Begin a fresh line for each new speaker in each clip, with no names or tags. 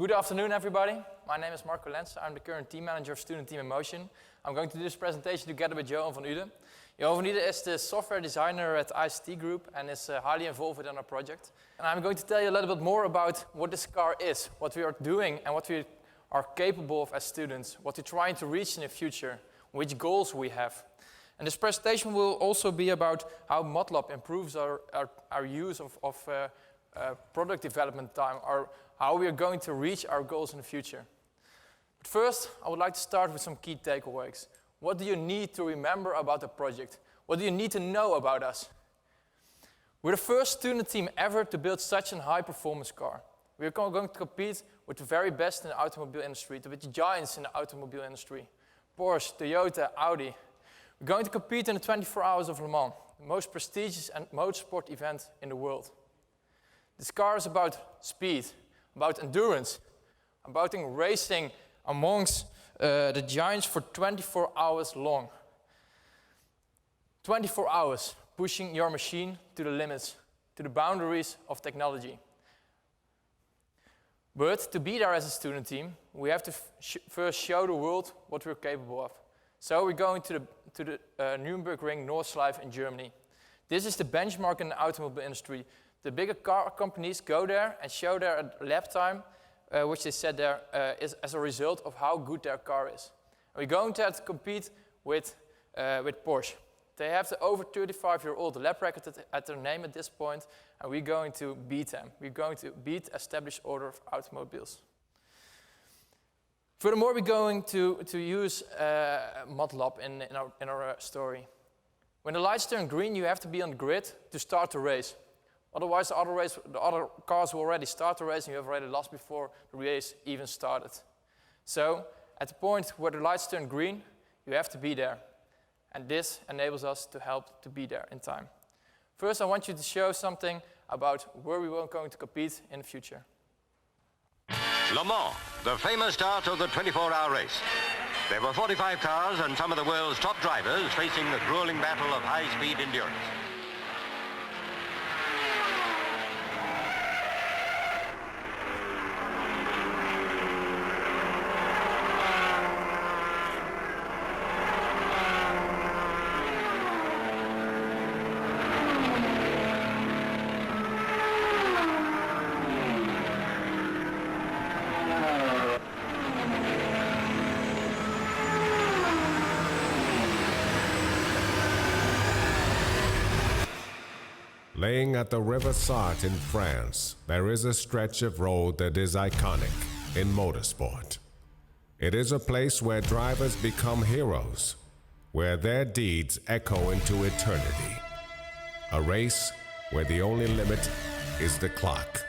Good afternoon, everybody. My name is Marco Lenz. I'm the current team manager of Student Team in Motion. I'm going to do this presentation together with Johan van Uden. Johan van Uden is the software designer at ICT Group and is highly involved in our project. And I'm going to tell you a little bit more about what this car is, what we are doing and what we are capable of as students, what we're trying to reach in the future, which goals we have. And this presentation will also be about how MATLAB improves our use of product development time, or how we are going to reach our goals in the future. But first, I would like to start with some key takeaways. What do you need to remember about the project? What do you need to know about us? We're the first student team ever to build such a high-performance car. We're going to compete with the very best in the automobile industry, with the giants in the automobile industry. Porsche, Toyota, Audi. We're going to compete in the 24 Hours of Le Mans, the most prestigious and motorsport event in the world. This car is about speed, about endurance, about racing amongst the giants for 24 hours long. 24 hours, pushing your machine to the limits, to the boundaries of technology. But to be there as a student team, we have to first show the world what we're capable of. So we're going to the Nürburgring Nordschleife in Germany. This is the benchmark in the automobile industry. The bigger car companies go there and show their lap time, which they said there is as a result of how good their car is. And we're going to have to compete with Porsche. They have the over 35-year-old lap record at their name at this point, and we're going to beat them. We're going to beat established order of automobiles. Furthermore, we're going to use MATLAB in our story. When the lights turn green, you have to be on the grid to start the race. Otherwise, the other cars will already start the race and you have already lost before the race even started. So, at the point where the lights turn green, you have to be there. And this enables us to help to be there in time. First, I want you to show something about where we are going to compete in the future.
Le Mans, the famous start of the 24-hour race. There were 45 cars and some of the world's top drivers facing the grueling battle of high-speed endurance.
Laying at the River Sarthe in France, there is a stretch of road that is iconic in motorsport. It is a place where drivers become heroes, where their deeds echo into eternity. A race where the only limit is the clock.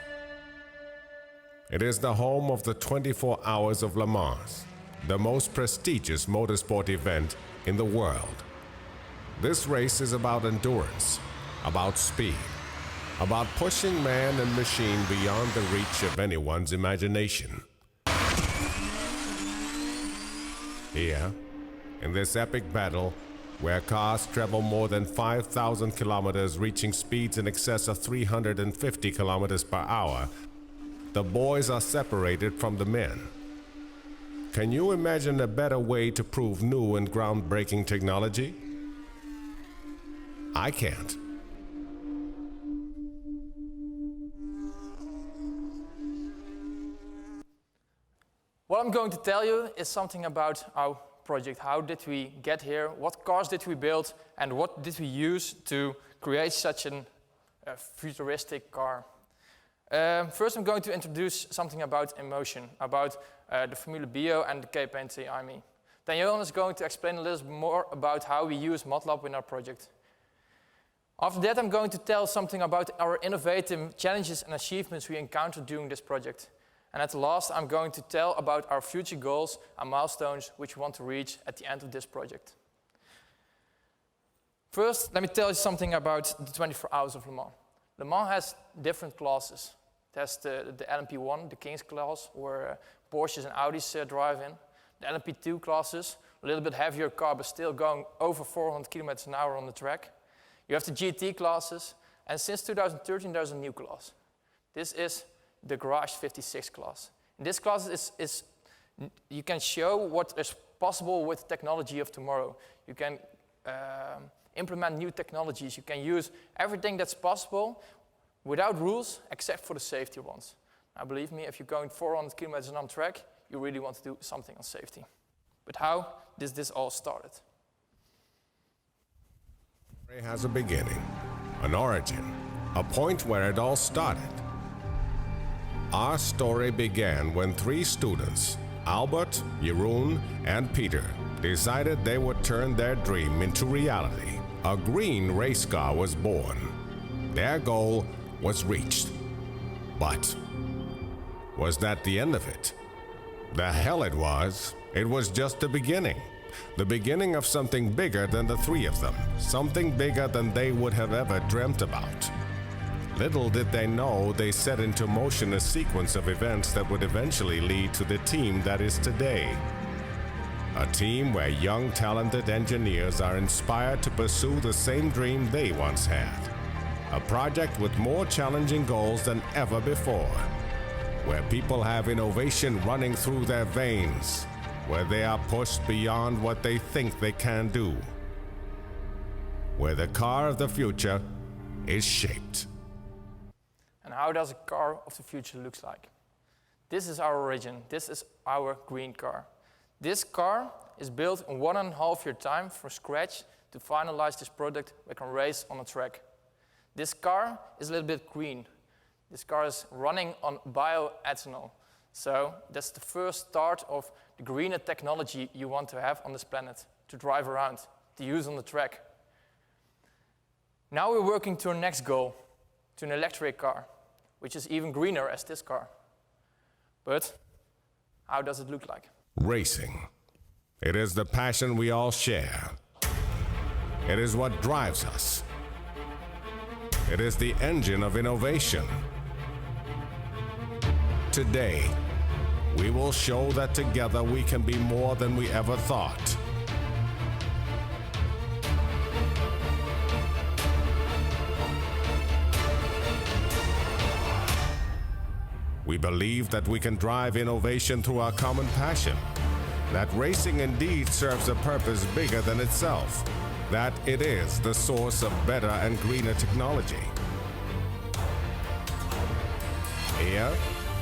It is the home of the 24 Hours of Le Mans, the most prestigious motorsport event in the world. This race is about endurance, about speed, about pushing man and machine beyond the reach of anyone's imagination. Here, in this epic battle, where cars travel more than 5,000 kilometers, reaching speeds in excess of 350 kilometers per hour, the boys are separated from the men. Can you imagine a better way to prove new and groundbreaking technology? I can't.
What I'm going to tell you is something about our project. How did we get here? What cars did we build? And what did we use to create such a futuristic car? First, I'm going to introduce something about emotion, about the Formule Bio and the K-Paint IME. Then Johan is going to explain a little more about how we use MATLAB in our project. After that, I'm going to tell something about our innovative challenges and achievements we encountered during this project. And at the last, I'm going to tell about our future goals and milestones which we want to reach at the end of this project. First, let me tell you something about the 24 Hours of Le Mans. Le Mans has different classes. It has the LMP1, the King's class, where Porsches and Audis drive in. The LMP2 classes, a little bit heavier car, but still going over 400 kilometers an hour on the track. You have the GT classes, and since 2013, there's a new class. This is the Garage 56 class. In this class, you can show what is possible with technology of tomorrow. You can implement new technologies. You can use everything that's possible without rules, except for the safety ones. Now, believe me, if you're going 400 kilometers on track, you really want to do something on safety. But how did this all started?
It has a beginning, an origin, a point where it all started. Our story began when 3 students, Albert, Jeroen, and Peter, decided they would turn their dream into reality. A green race car was born. Their goal was reached. But was that the end of it? The hell it was. It was just the beginning of something bigger than the 3 of them, something bigger than they would have ever dreamt about. Little did they know they set into motion a sequence of events that would eventually lead to the team that is today. A team where young, talented engineers are inspired to pursue the same dream they once had. A project with more challenging goals than ever before, where people have innovation running through their veins, where they are pushed beyond what they think they can do, where the car of the future is shaped.
And how does a car of the future look like? This is our origin. This is our green car. This car is built in 1.5 year time from scratch to finalize this product we can race on a track. This car is a little bit green. This car is running on bioethanol. So that's the first start of the greener technology you want to have on this planet, to drive around, to use on the track. Now we're working to our next goal, to an electric car, which is even greener as this car. But how does it look like?
Racing. It is the passion we all share. It is what drives us. It is the engine of innovation. Today, we will show that together we can be more than we ever thought. We believe that we can drive innovation through our common passion, that racing indeed serves a purpose bigger than itself, that it is the source of better and greener technology. Here,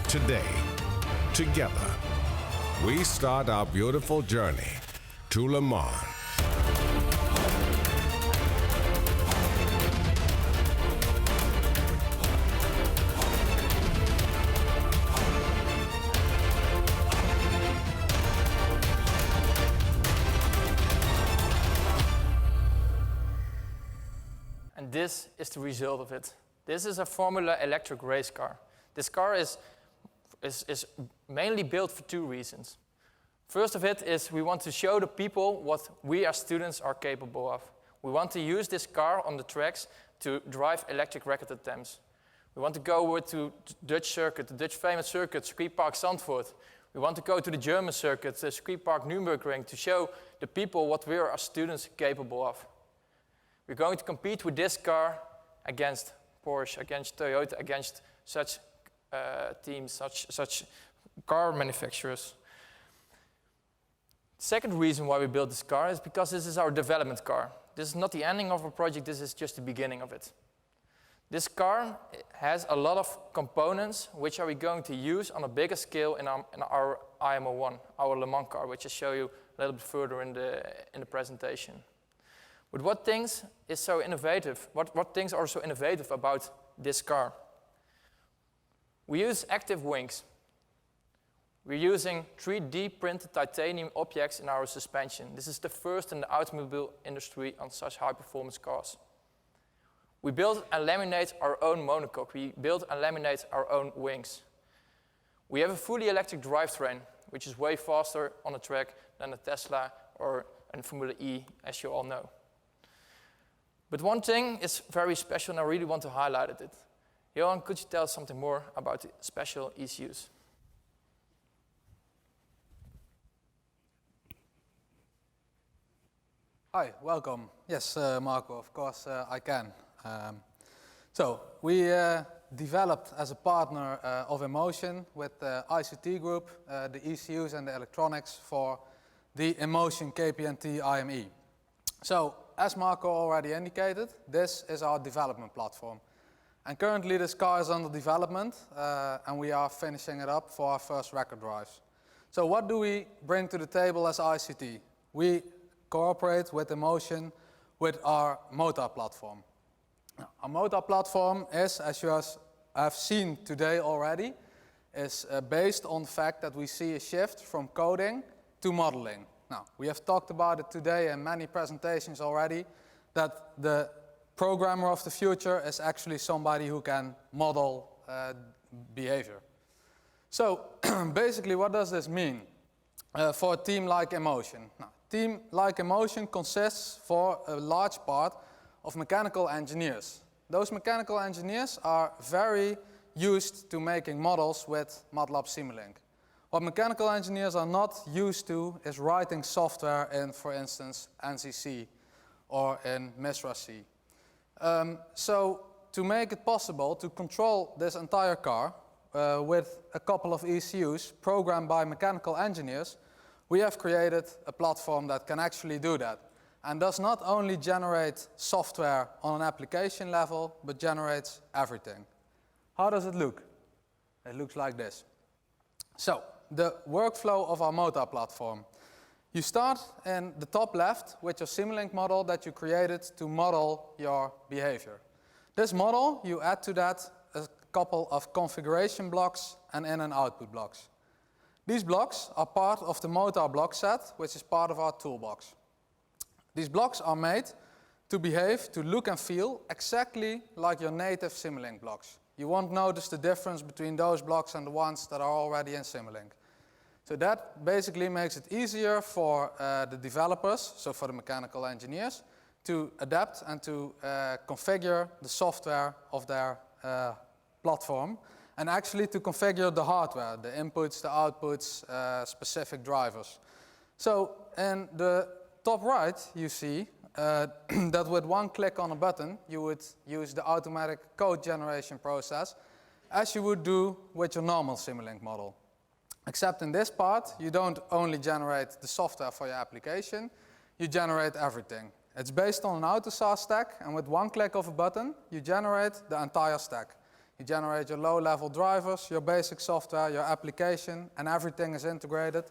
today, together, we start our beautiful journey to Le Mans.
And this is the result of it. This is a Formula electric race car. This car is mainly built for 2 reasons. First of it is we want to show the people what we as students are capable of. We want to use this car on the tracks to drive electric record attempts. We want to go to the Dutch circuit, the Dutch famous circuit, Circuitpark Zandvoort. We want to go to the German circuit, the Circuitpark Nürburgring, to show the people what we are as students capable of. We're going to compete with this car against Porsche, against Toyota, against such teams, such car manufacturers. The second reason why we built this car is because this is our development car. This is not the ending of our project, this is just the beginning of it. This car has a lot of components which are we going to use on a bigger scale in our IMO1, our Le Mans car, which I'll show you a little bit further in the presentation. But what things is so innovative? What things are so innovative about this car? We use active wings. We're using 3D printed titanium objects in our suspension. This is the first in the automobile industry on such high performance cars. We build and laminate our own monocoque. We build and laminate our own wings. We have a fully electric drivetrain, which is way faster on the track than a Tesla or a Formula E, as you all know. But one thing is very special, and I really want to highlight it. Johan, could you tell us something more about the special ECUs?
Hi, welcome. Yes, Marco, of course I can. So we developed as a partner of Emotion with the ICT group, the ECUs and the electronics for the Emotion KPNT IME. So, as Marco already indicated, this is our development platform. And currently this car is under development and we are finishing it up for our first record drives. So what do we bring to the table as ICT? We cooperate with Emotion with our motor platform. Our motor platform is, as you have seen today already, is based on the fact that we see a shift from coding to modeling. Now, we have talked about it today in many presentations already, that the programmer of the future is actually somebody who can model behavior. So, basically, what does this mean for a team like Emotion? Now, a team like Emotion consists for a large part of mechanical engineers. Those mechanical engineers are very used to making models with MATLAB Simulink. What mechanical engineers are not used to is writing software in, for instance, NCC or in MISRA C. So to make it possible to control this entire car with a couple of ECUs programmed by mechanical engineers, we have created a platform that can actually do that. And does not only generate software on an application level, but generates everything. How does it look? It looks like this. So, the workflow of our motor platform. You start in the top left with your Simulink model that you created to model your behavior. This model, you add to that a couple of configuration blocks and in and output blocks. These blocks are part of the motor block set, which is part of our toolbox. These blocks are made to behave, to look and feel exactly like your native Simulink blocks. You won't notice the difference between those blocks and the ones that are already in Simulink. So that basically makes it easier for the developers, so for the mechanical engineers, to adapt and to configure the software of their platform, and actually to configure the hardware, the inputs, the outputs, specific drivers. So in the top right, you see that with one click on a button, you would use the automatic code generation process as you would do with your normal Simulink model. Except in this part, you don't only generate the software for your application, you generate everything. It's based on an AUTOSAR stack, and with one click of a button, you generate the entire stack. You generate your low-level drivers, your basic software, your application, and everything is integrated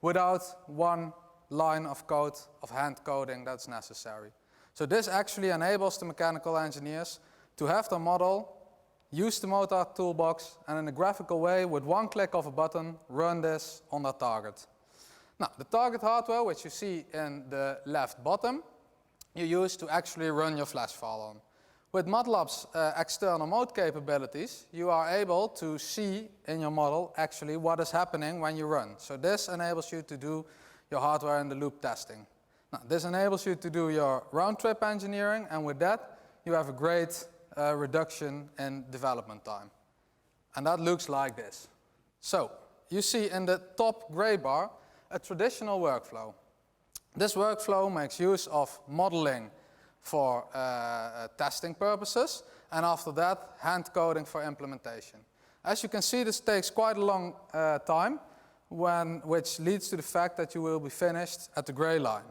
without one line of code, of hand coding that's necessary. So this actually enables the mechanical engineers to have their model, use the motor toolbox, and in a graphical way, with one click of a button, run this on their target. Now, the target hardware, which you see in the left bottom, you use to actually run your flash file on. With MATLAB's external mode capabilities, you are able to see in your model actually what is happening when you run. So this enables you to do your hardware in the loop testing. Now, this enables you to do your round-trip engineering, and with that, you have a great reduction in development time. And that looks like this. So, you see in the top gray bar a traditional workflow. This workflow makes use of modeling for testing purposes, and after that, hand coding for implementation. As you can see, this takes quite a long time, which leads to the fact that you will be finished at the gray line.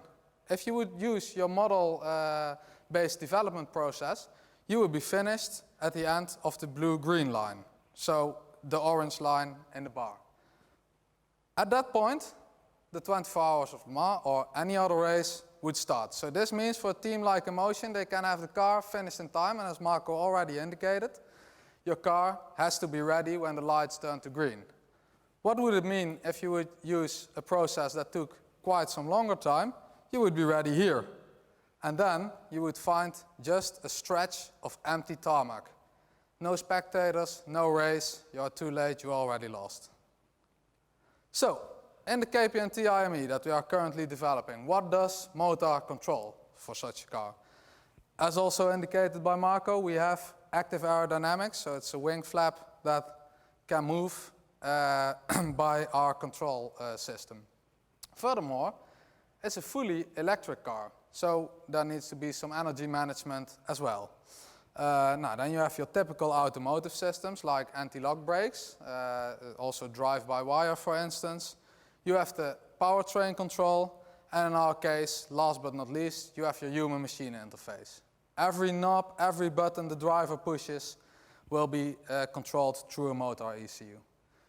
If you would use your model-based development process, you will be finished at the end of the blue-green line, so the orange line in the bar. At that point, the 24 hours of Le Mans or any other race would start. So this means for a team like Emotion, they can have the car finished in time, and as Marco already indicated, your car has to be ready when the lights turn to green. What would it mean if you would use a process that took quite some longer time? You would be ready here. And then you would find just a stretch of empty tarmac. No spectators, no race, you're too late, you already lost. So, in the KPNT IME that we are currently developing, what does motor control for such a car? As also indicated by Marco, we have active aerodynamics, so it's a wing flap that can move by our control system. Furthermore, it's a fully electric car, so there needs to be some energy management as well. Then you have your typical automotive systems like anti-lock brakes, also drive-by-wire for instance. You have the powertrain control, and in our case, last but not least, you have your human-machine interface. Every knob, every button the driver pushes will be controlled through a motor ECU.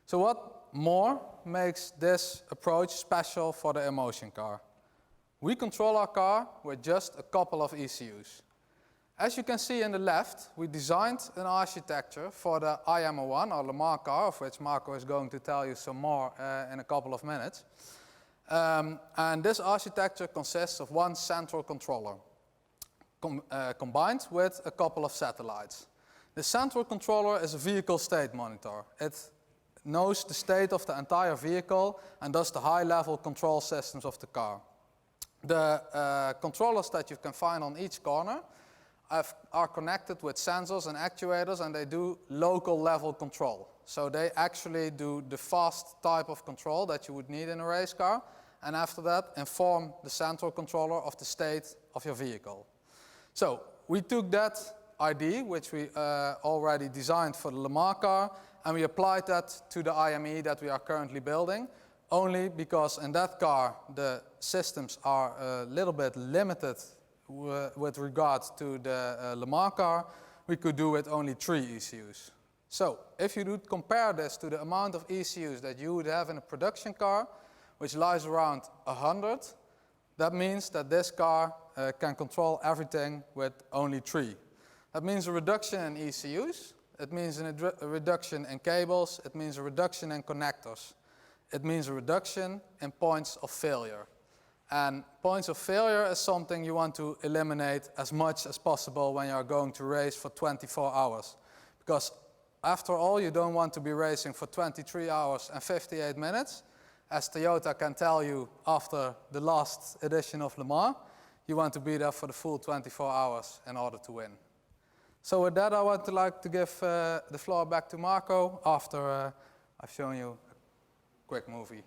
So what more makes this approach special for the Emotion car? We control our car with just a couple of ECUs. As you can see in the left, we designed an architecture for the IMO1 or Le Mans car, of which Marco is going to tell you some more in a couple of minutes. And this architecture consists of one central controller combined with a couple of satellites. The central controller is a vehicle state monitor. It knows the state of the entire vehicle and does the high-level control systems of the car. The controllers that you can find on each corner are connected with sensors and actuators, and they do local level control. So they actually do the fast type of control that you would need in a race car, and after that inform the central controller of the state of your vehicle. So we took that ID, which we already designed for the Le Mans car, and we applied that to the IME that we are currently building, only because in that car the systems are a little bit limited with regard to the Le Mans car. We could do with only 3 ECUs. So if you would compare this to the amount of ECUs that you would have in a production car, which lies around 100, that means that this car can control everything with only 3. That means a reduction in ECUs, it means a reduction in cables, it means a reduction in connectors. It means a reduction in points of failure. And points of failure is something you want to eliminate as much as possible when you are going to race for 24 hours. Because after all, you don't want to be racing for 23 hours and 58 minutes. As Toyota can tell you after the last edition of Le Mans, you want to be there for the full 24 hours in order to win. So with that, I would like to give the floor back to Marco after I've shown you a quick movie.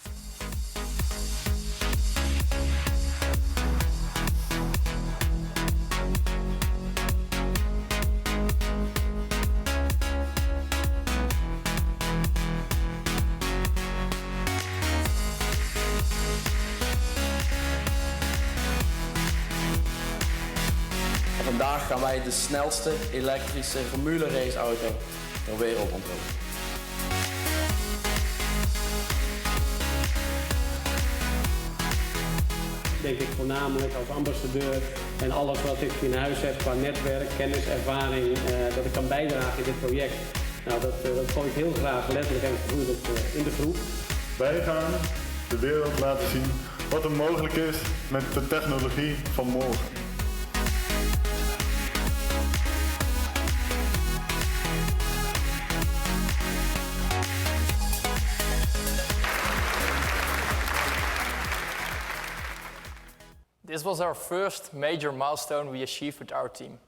Vandaag gaan wij de snelste elektrische Formule raceauto ter wereld ontwikkelen.
Denk ik voornamelijk als ambassadeur en alles wat ik in huis heb qua netwerk, kennis, ervaring, dat ik kan bijdragen in dit project. Nou, dat gooi ik heel graag letterlijk en figuurlijk in de groep.
Wij gaan de wereld laten zien wat er mogelijk is met de technologie van morgen.
This was our first major milestone we achieved with our team.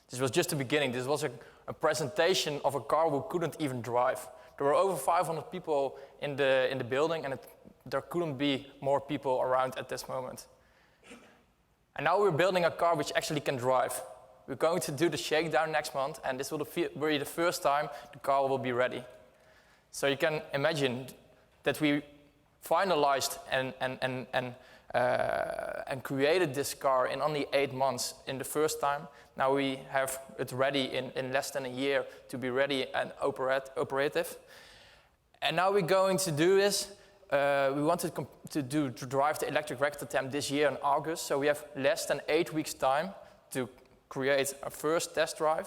This was just the beginning. This was a presentation of a car we couldn't even drive. There were over 500 people in the building, and there couldn't be more people around at this moment. And now we're building a car which actually can drive. We're going to do the shakedown next month, and this will be the first time the car will be ready. So you can imagine that we finalized and created this car in only 8 months in the first time. Now we have it ready in less than a year to be ready and operative. And now we're going to do this. We wanted to drive the electric record attempt this year in August, so we have less than 8 weeks time to create a first test drive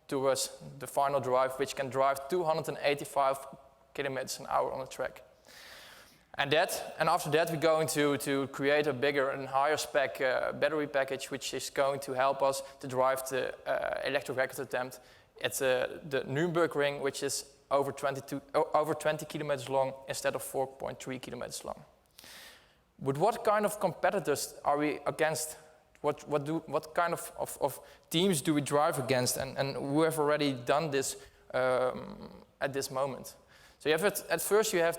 towards the final drive, which can drive 285 kilometers an hour on the track. And after that, we're going to create a bigger and higher spec battery package, which is going to help us to drive the electric record attempt at the Nürburgring, which is over 20 kilometers long instead of 4.3 kilometers long. But what kind of competitors are we against? What kind of teams do we drive against, and who have already done this at this moment? So you have at first you have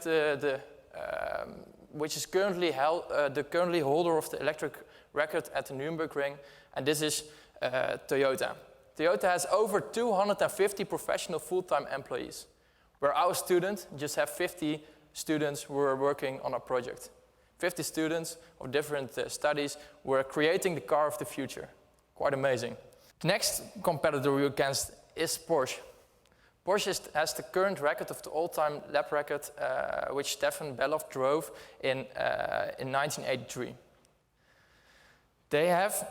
which is currently the currently holder of the electric record at the Nürburgring, and this is Toyota. Toyota has over 250 professional full-time employees, where our students just have 50 students who are working on our project. 50 students of different studies who are creating the car of the future. Quite amazing. The next competitor we're against is Porsche. Porsche has the current record of the all-time lap record, which Stefan Bellof drove in 1983. They have,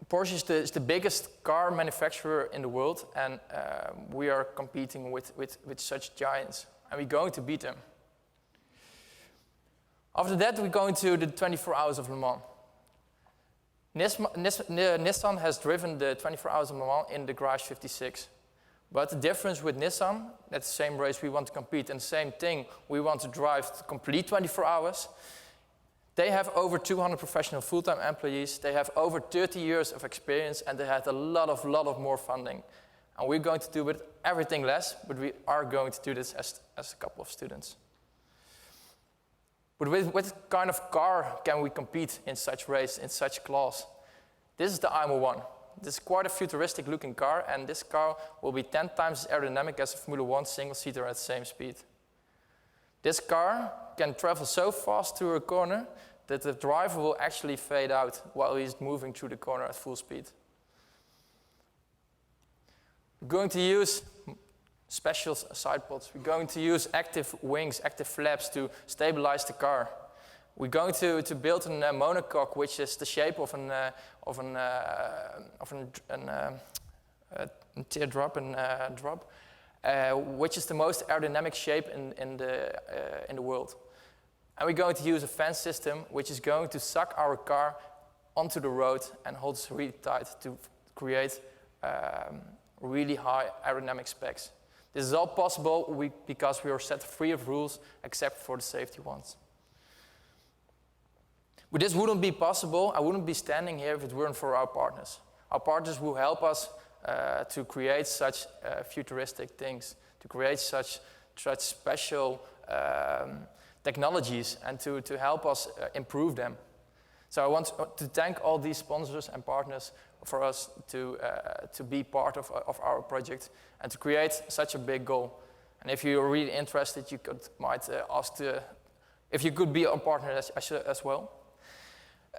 Porsche is the biggest car manufacturer in the world, and we are competing with such giants, and we're going to beat them. After that, we're going to the 24 Hours of Le Mans. Nissan has driven the 24 Hours of Le Mans in the Garage 56. But the difference with Nissan, that's the same race we want to compete, and the same thing we want to drive to complete 24 hours. They have over 200 professional full-time employees, they have over 30 years of experience, and they had a lot of more funding. And we're going to do with everything less, but we are going to do this as a couple of students. But with what kind of car can we compete in such race, in such class? This is the IMO 1. This is quite a futuristic looking car, and this car will be 10 times as aerodynamic as a Formula 1 single-seater at the same speed. This car can travel so fast through a corner that the driver will actually fade out while he's moving through the corner at full speed. We're going to use special side pods. We're going to use active wings, active flaps to stabilize the car. We're going to build a monocoque, which is the shape of a teardrop and drop, which is the most aerodynamic shape in the world. And we're going to use a fan system, which is going to suck our car onto the road and hold us really tight to create really high aerodynamic specs. This is all possible because we are set free of rules except for the safety ones. But this wouldn't be possible. I wouldn't be standing here if it weren't for our partners. Our partners will help us to create such futuristic things, to create such special technologies, and to help us improve them. So I want to thank all these sponsors and partners for us to be part of our project and to create such a big goal. And if you're really interested, you might ask if you could be a partner as well.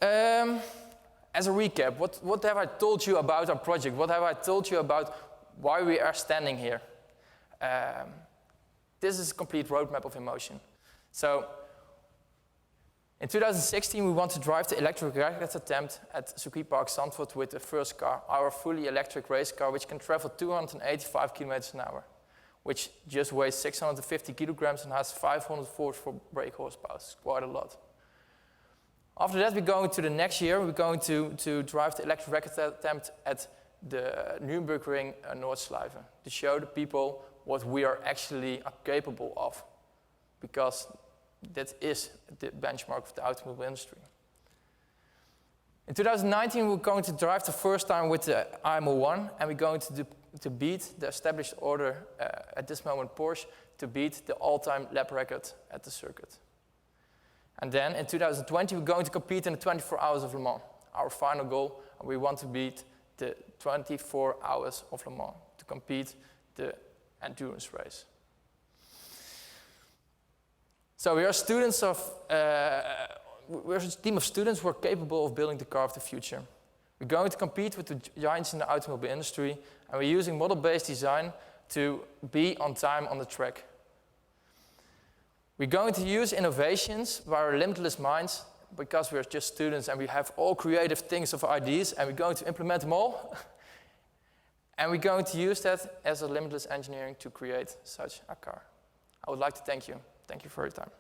As a recap, what have I told you about our project? What have I told you about why we are standing here? This is a complete roadmap of emotion. So, in 2016, we want to drive the electric record attempt at Circuit Park Zandvoort with the first car, our fully electric race car, which can travel 285 kilometers an hour, which just weighs 650 kilograms and has 544 brake horsepower. It's quite a lot. After that, we're going to the next year. We're going to drive the electric record attempt at the Nürburgring Nordschleife to show the people what we are actually capable of, because that is the benchmark of the automobile industry. In 2019, we're going to drive the first time with the IMO 1, and we're going to beat the established order at this moment Porsche to beat the all-time lap record at the circuit. And then in 2020, we're going to compete in the 24 Hours of Le Mans, our final goal. And we want to beat the 24 Hours of Le Mans to compete the endurance race. So we are students we're a team of students who are capable of building the car of the future. We're going to compete with the giants in the automobile industry, and we're using model-based design to be on time on the track. We're going to use innovations by our limitless minds, because we're just students and we have all creative things of ideas, and we're going to implement them all. And we're going to use that as a limitless engineering to create such a car. I would like to thank you. Thank you for your time.